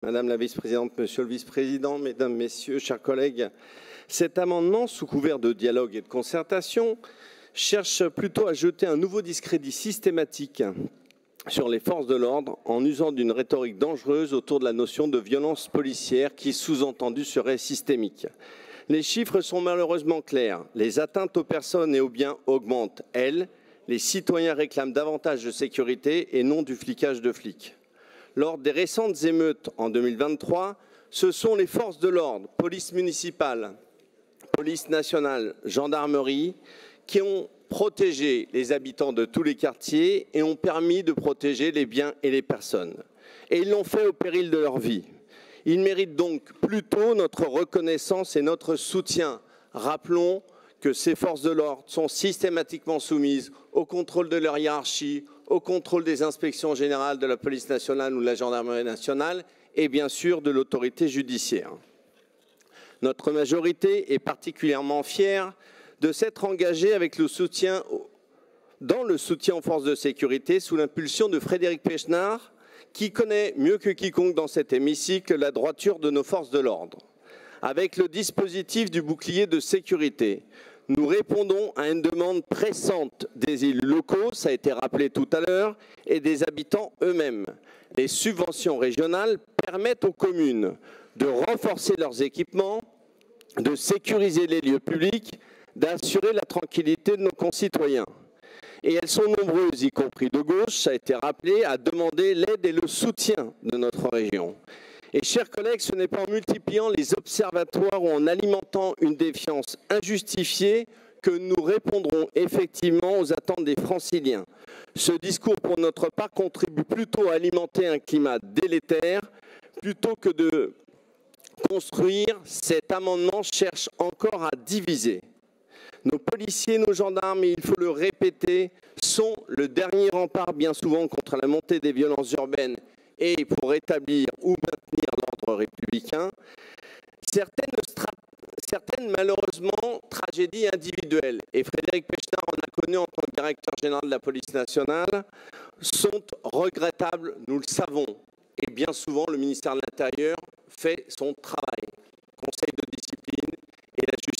Madame la vice-présidente, monsieur le vice-président, mesdames, messieurs, chers collègues, cet amendement, sous couvert de dialogue et de concertation, cherche plutôt à jeter un nouveau discrédit systématique sur les forces de l'ordre en usant d'une rhétorique dangereuse autour de la notion de violence policière qui, sous-entendu, serait systémique. Les chiffres sont malheureusement clairs. Les atteintes aux personnes et aux biens augmentent, elles. Les citoyens réclament davantage de sécurité et non du flicage de flics. Lors des récentes émeutes en 2023, ce sont les forces de l'ordre, police municipale, police nationale, gendarmerie, qui ont protégé les habitants de tous les quartiers et ont permis de protéger les biens et les personnes. Et ils l'ont fait au péril de leur vie. Ils méritent donc plutôt notre reconnaissance et notre soutien. Rappelons que ces forces de l'ordre sont systématiquement soumises au contrôle de leur hiérarchie, au contrôle des inspections générales de la police nationale ou de la gendarmerie nationale et bien sûr de l'autorité judiciaire. Notre majorité est particulièrement fière de s'être engagée avec dans le soutien aux forces de sécurité sous l'impulsion de Frédéric Pechnard, qui connaît mieux que quiconque dans cet hémicycle la droiture de nos forces de l'ordre. Avec le dispositif du bouclier de sécurité, nous répondons à une demande pressante des élus locaux, ça a été rappelé tout à l'heure, et des habitants eux-mêmes. Les subventions régionales permettent aux communes de renforcer leurs équipements, de sécuriser les lieux publics, d'assurer la tranquillité de nos concitoyens. Et elles sont nombreuses, y compris de gauche, ça a été rappelé, à demander l'aide et le soutien de notre région. Et chers collègues, ce n'est pas en multipliant les observatoires ou en alimentant une défiance injustifiée que nous répondrons effectivement aux attentes des Franciliens. Ce discours, pour notre part, contribue plutôt à alimenter un climat délétère plutôt que de construire. Cet amendement cherche encore à diviser. Nos policiers, nos gendarmes, et il faut le répéter, sont le dernier rempart bien souvent contre la montée des violences urbaines et pour rétablir ou maintenir l'ordre républicain. Certaines, malheureusement, tragédies individuelles, et Frédéric Pechnard en a connu en tant que directeur général de la police nationale, sont regrettables, nous le savons. Et bien souvent, le ministère de l'Intérieur fait son travail. Conseil de discipline et la justice